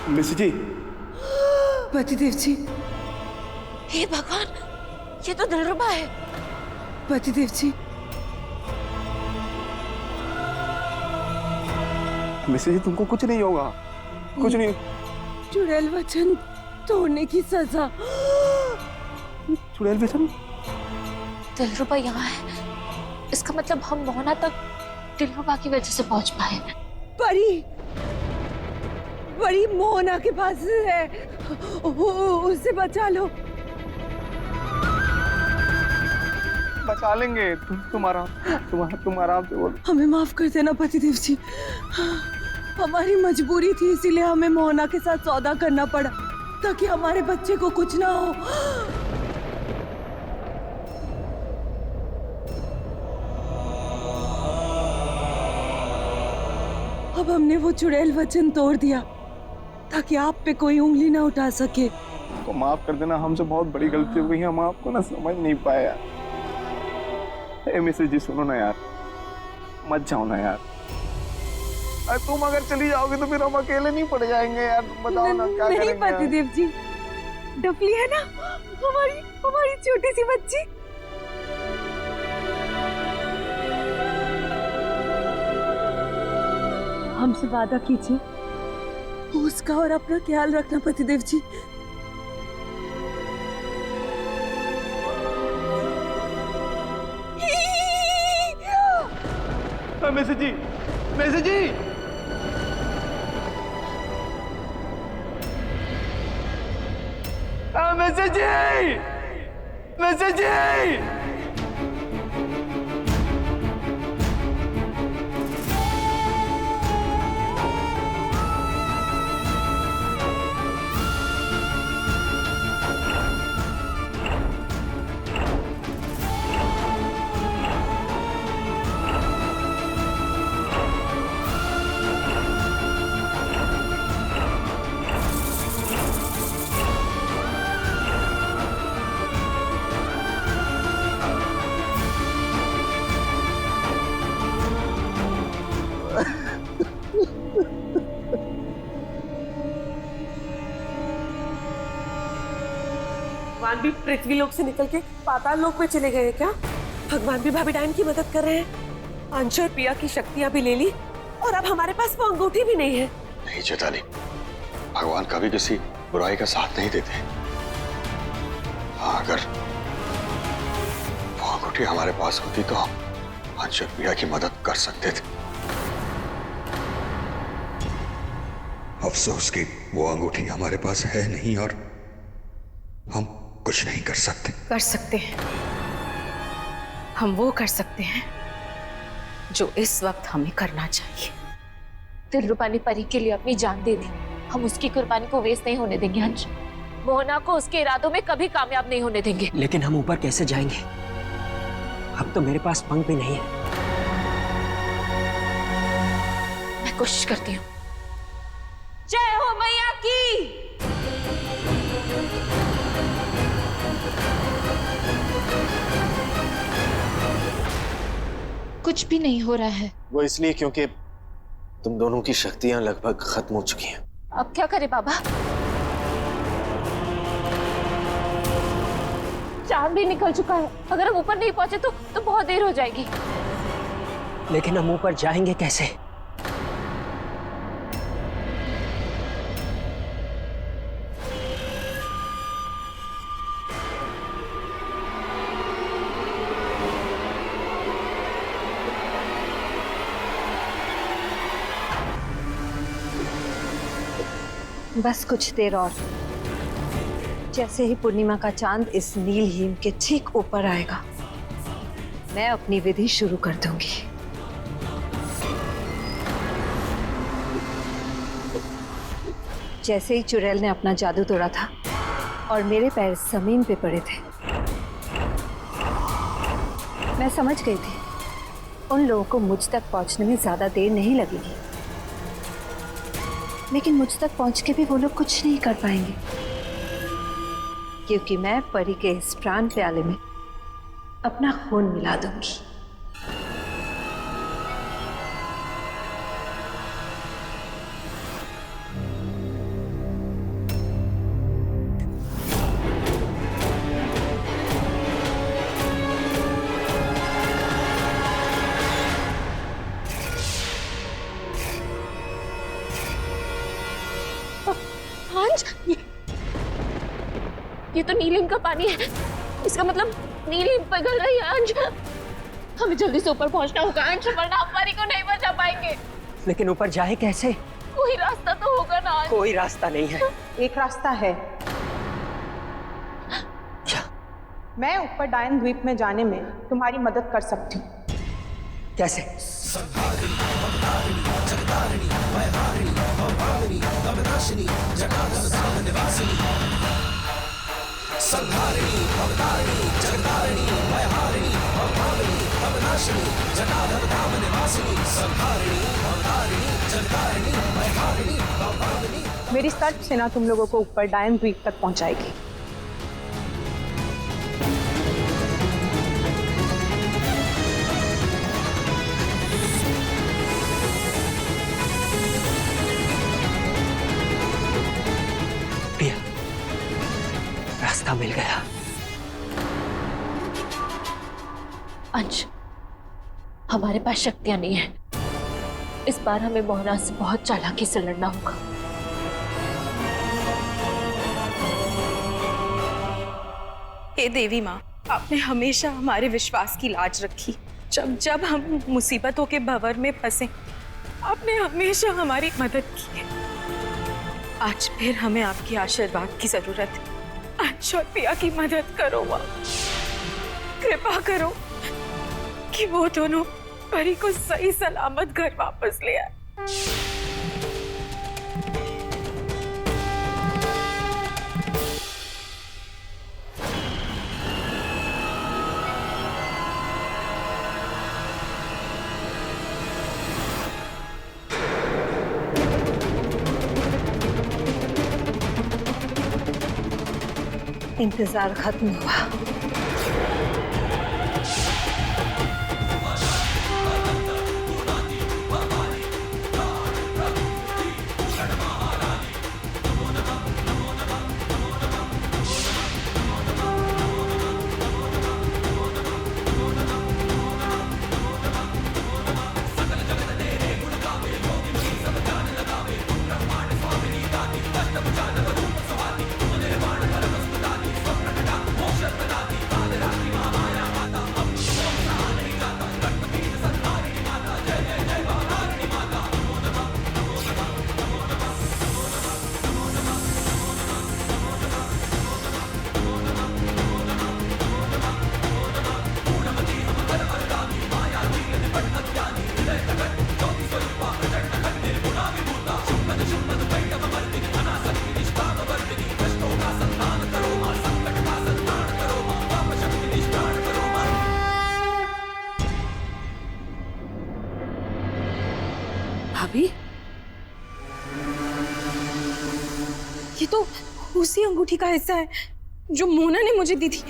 Miss जी। पतिदेव जी। हे भगवान, ये तो दिलरुबा है। पतिदेव जी। मिस जी तुमको कुछ नहीं होगा, कुछ नहीं। चुड़ैल वचन तोड़ने की सजा। चुड़ैल वचन? दिलरुबा यहाँ है, इसका मतलब हम मोहना तक दिलरुबा की वजह से पहुंच पाए। परी, परी मोहना के पास है, उसे बचा लो। बचा लेंगे, तुम आराम से बोलो। हमें माफ कर देना पतिदेव जी, हमारी मजबूरी थी, इसीलिए हमें मोहना के साथ सौदा करना पड़ा ताकि हमारे बच्चे को कुछ ना हो। अब हमने वो चुड़ैल वचन तोड़ दिया ताकि आप पे कोई उंगली ना उठा सके। तो माफ कर देना, हमसे बहुत बड़ी गलती हो गई, हम आपको ना समझ नहीं पाया। मिसेज जी सुनो ना यार, मत जाओ ना यार। तुम अगर चली जाओगे तो फिर हम अकेले नहीं पड़ जाएंगे यार। बताओ ना क्या करेंगे। नहीं पतिदेव जी, डफली है ना हमारी छोटी सी बच्ची। हमसे वादा कीजिए, उसका और अपना ख्याल रखना पतिदेव जी। मैसेज जी, मैसेज जी। मैसेज जी, मैसेज जी। भगवान भी पृथ्वी लोक से निकल के पाताल लोक में चले गए क्या? भगवान भी भाभी डायन की मदद कर रहे हैं। अंश और पिया की शक्तियां भी ले ली और अब हमारे पास वो अंगूठी भी नहीं है। नहीं चैताली, भगवान कभी किसी बुराई का साथ नहीं देते। हाँ, अगर वो अंगूठी हमारे पास होती तो हम अंश और पिया की मदद कर सकते थे। अफसोस कि वो अंगूठी हमारे पास है नहीं और हम कुछ नहीं कर सकते। कर सकते हैं, हम वो कर सकते हैं जो इस वक्त हमें करना चाहिए। दिलरुबा ने परी के लिए अपनी जान दे दी, हम उसकी कुर्बानी को वेस्ट नहीं होने देंगे। अंश, मोहना को उसके इरादों में कभी कामयाब नहीं होने देंगे। लेकिन हम ऊपर कैसे जाएंगे? अब तो मेरे पास पंख भी नहीं है। मैं कोशिश करती हूँ। जय हो मैया की। कुछ भी नहीं हो रहा है। वो इसलिए क्योंकि तुम दोनों की शक्तियां लगभग खत्म हो चुकी हैं। अब क्या करें बाबा? चांद भी निकल चुका है, अगर हम ऊपर नहीं पहुंचे तो बहुत देर हो जाएगी। लेकिन हम ऊपर जाएंगे कैसे? बस कुछ देर और। जैसे ही पूर्णिमा का चांद इस नील हिम के ठीक ऊपर आएगा, मैं अपनी विधि शुरू कर दूंगी। जैसे ही चुड़ैल ने अपना जादू तोड़ा था और मेरे पैर जमीन पे पड़े थे, मैं समझ गई थी उन लोगों को मुझ तक पहुंचने में ज्यादा देर नहीं लगेगी। लेकिन मुझ तक पहुंच के भी वो लोग कुछ नहीं कर पाएंगे, क्योंकि मैं परी के इस प्राण प्याले में अपना खून मिला दूंगी। अंश, ये तो नीलिम का पानी है। इसका मतलब नीलिम पिघल रही है अंश। हमें जल्दी से ऊपर पहुंचना होगा अंश, वरना हम परी को नहीं बचा पाएंगे। लेकिन ऊपर जाए कैसे? कोई रास्ता तो होगा ना अंश। कोई रास्ता नहीं है। एक रास्ता है। क्या? मैं ऊपर डायन द्वीप में जाने में तुम्हारी मदद कर सकती हूँ। कैसे? मेरी सर्च से ना तुम लोगों को ऊपर डायन द्वीप तक पहुंचाएगी। प्रिया, रास्ता मिल गया। अंश, हमारे पास शक्तियां नहीं है। इस बार हमें मोहना से बहुत चालाकी से लड़ना होगा। हे देवी माँ, आपने हमेशा हमारे विश्वास की लाज रखी। जब जब हम मुसीबतों के भंवर में फंसे, आपने हमेशा हमारी मदद की है। आज फिर हमें आपकी आशीर्वाद की जरूरत है। अंश और पिया की मदद करो माँ, कृपा करो कि वो दोनों परी को सही सलामत घर वापस ले आए। इंतजार खत्म हुआ। भाभी, ये तो उसी अंगूठी का हिस्सा है जो मोना ने मुझे दी थी।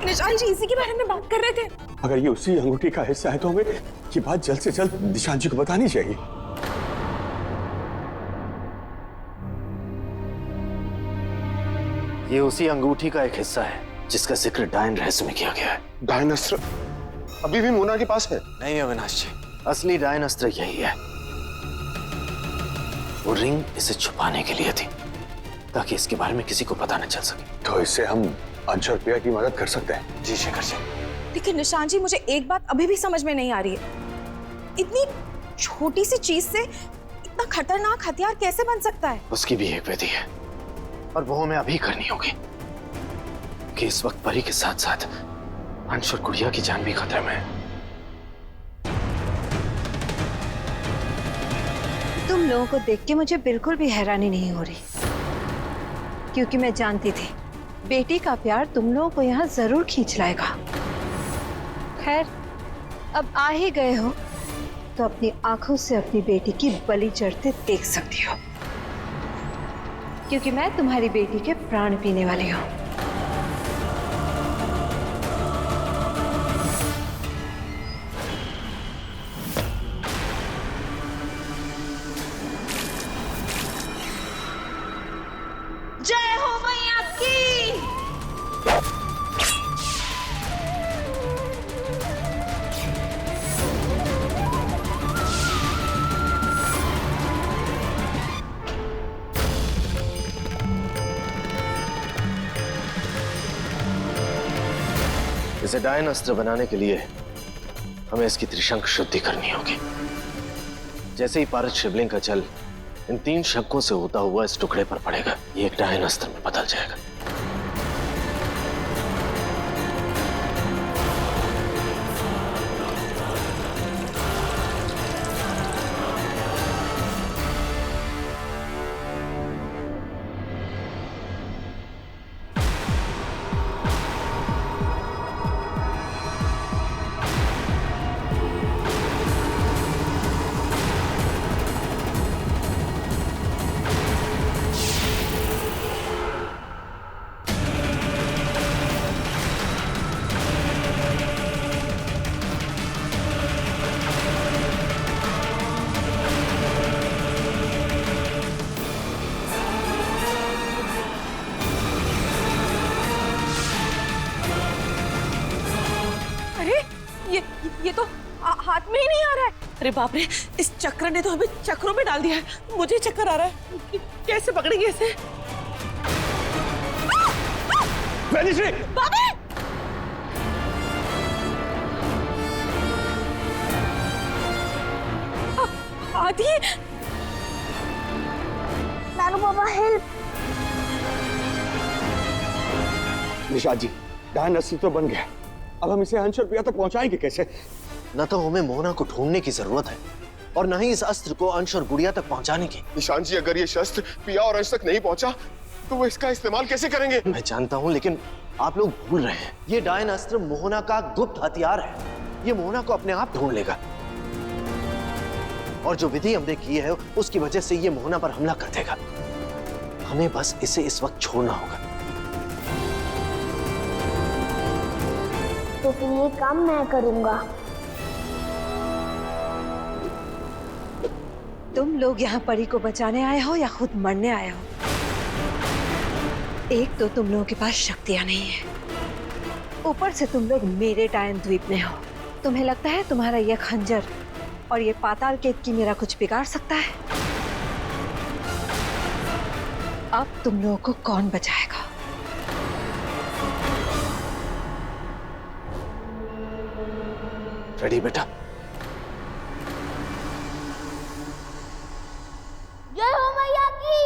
निशान जी इसी के बारे में बात कर रहे थे। अगर ये उसी अंगूठी का हिस्सा है तो हमें ये बात जल्द से जल्द निशान जी को बतानी चाहिए। ये उसी अंगूठी का एक हिस्सा है जिसका जिक्र डायन रहस्य में किया गया है। डायन अस्त्र अभी भी मोना के पास है? नहीं अविनाश जी, असली डायन अस्त्र यही है। वो रिंग इसे छुपाने के लिए थी ताकि इसके बारे में किसी को पता न चल सके। तो इससे हम अंश और प्रिया की मदद कर सकते हैं। जी शेखर जी। लेकिन निशान जी, मुझे एक बात अभी भी समझ में नहीं आ रही है। इतनी छोटी सी चीज से इतना खतरनाक हथियार कैसे बन सकता है? उसकी भी एक विधि है और वो हमें अभी करनी होगी कि इस वक्त परी के साथ साथ अंश और गुड़िया की जान भी खतरे में है। तुम लोगों को देख के मुझे बिल्कुल भी हैरानी नहीं हो रही, क्योंकि मैं जानती थी बेटी का प्यार तुम लोगों को यहाँ जरूर खींच लाएगा। खैर, अब आ ही गए हो तो अपनी आंखों से अपनी बेटी की बलि चढ़ते देख सकती हो, क्योंकि मैं तुम्हारी बेटी के प्राण पीने वाली हूँ। जय हो मैया की। इसे डायन अस्त्र बनाने के लिए हमें इसकी त्रिशंक शुद्धि करनी होगी। जैसे ही पारद शिवलिंग का जल इन 3 शंकों से होता हुआ इस टुकड़े पर पड़ेगा, ये एक डायन अस्त्र में बदल जाएगा। ये तो हाथ में ही नहीं आ रहा है। अरे बाप रे, इस चक्र ने तो हमें चक्रों में डाल दिया है। मुझे चक्कर आ रहा है, कैसे पकड़ेंगे इसे? वैनिश्री! बाबे! आदि! नानू बाबा हेल्प! निषाद जी, डायन अस्त्र तो बन गया, अब हम इसे अंश और प्रिया तक पहुंचाएंगे कैसे? न तो हमें मोहना को ढूंढने की जरूरत है और न ही इस अस्त्र को अंश और गुड़िया तक पहुंचाने की। निशांत जी, अगर ये शस्त्र प्रिया और अंश तक नहीं पहुंचा तो वो इसका इस्तेमाल कैसे करेंगे? मैं जानता हूं, लेकिन आप लोग भूल रहे हैं, ये डायन अस्त्र मोहना का गुप्त हथियार है। ये मोहना को अपने आप ढूंढ लेगा और जो विधि हमने की है उसकी वजह से ये मोहना पर हमला कर देगा। हमें बस इसे इस वक्त छोड़ना होगा। तो फिर ये काम मैं करूंगा। तुम लोग यहाँ परी को बचाने आए हो या खुद मरने आए हो? एक तो तुम लोगों के पास शक्तियां नहीं है, ऊपर से तुम लोग मेरे डायन द्वीप में हो। तुम्हें लगता है तुम्हारा ये खंजर और ये पाताल केतकी मेरा कुछ बिगाड़ सकता है? अब तुम लोगों को कौन बचाएगा? रेडी बेटा? जय हो मैया की!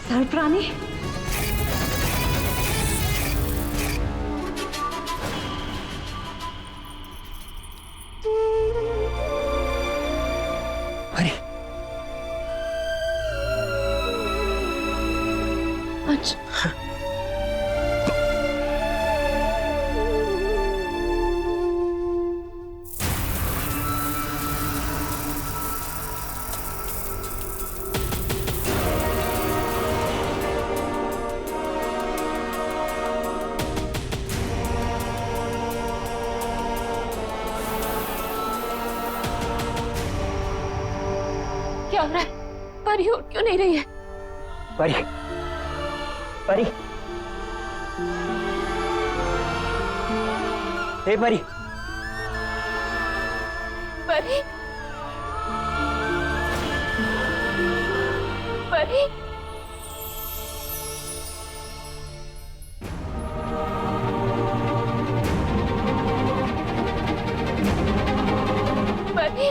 सर्परानी, अरे अच्छा क्या हो रहा है? परी उठ क्यों नहीं रही है? परी, परी, हे परी, परी, परी, परी,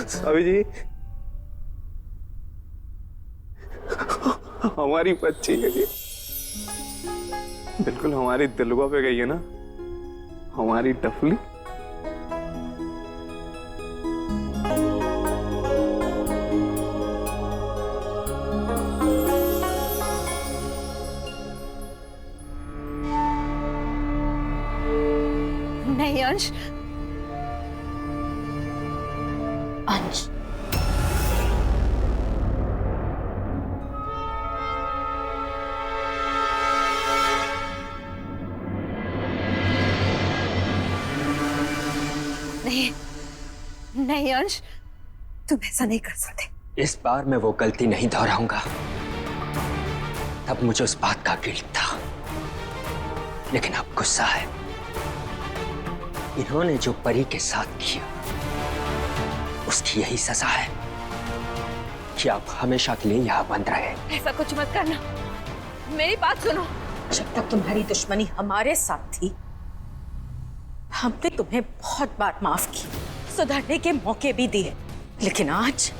सावी जी, हमारी बच्ची है ये, बिल्कुल हमारी दिलवा पे गई है ना, हमारी टफली। नहीं अंश, अंश, नहीं, नहीं अंश, तुम ऐसा नहीं कर सकते। इस बार मैं वो गलती नहीं दोहराऊंगा। तब मुझे उस बात का गिल्ट था, लेकिन अब गुस्सा है। इन्होंने जो परी के साथ किया, उसकी यही सजा है कि आप हमेशा के लिए यहाँ बंद रहे। ऐसा कुछ मत करना, मेरी बात सुनो। जब तक तुम्हारी दुश्मनी हमारे साथ थी, हमने तुम्हें बहुत बार माफ की, सुधरने के मौके भी दिए, लेकिन आज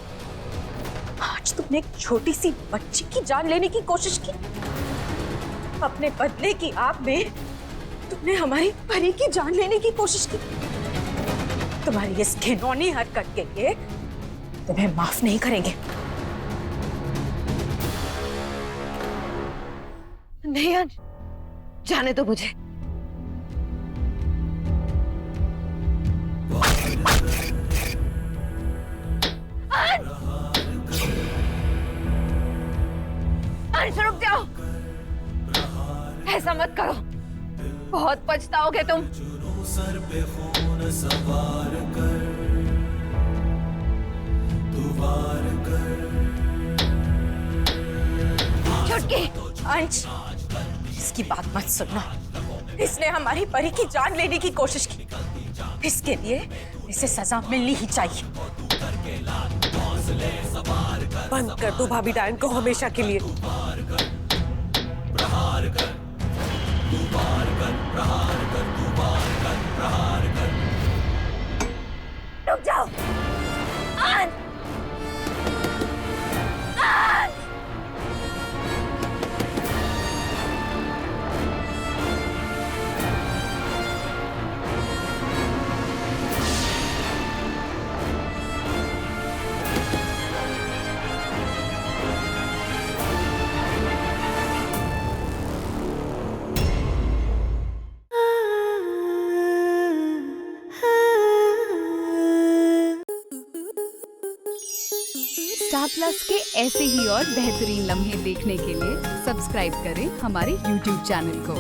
तुमने एक छोटी सी बच्ची की जान लेने की कोशिश की। अपने बदले की आग में तुमने हमारी परी की जान लेने की कोशिश की। तुम्हारी इस घिनौनी हरकत के लिए तुम्हें माफ नहीं करेंगे। नहीं अंश, जाने दो मुझे। अंश रुक जाओ, ऐसा मत करो, बहुत पछताओगे तुम। सर पे खून सवार कर, तू वार कर। छुटकी, अंश, इसकी बात मत सुनना। इसने हमारी परी की जान लेने की कोशिश की, इसके लिए इसे सजा मिलनी ही चाहिए। बंद कर दो भाभी डायन को हमेशा के लिए। प्रहार कर, प्रहार कर, तू वार कर, प्रहार कर, तू वार कर, प्रहार कर। रुक जाओ। अंश, अंश, स्टार प्लस के ऐसे ही और बेहतरीन लम्हे देखने के लिए सब्सक्राइब करें हमारे YouTube चैनल को।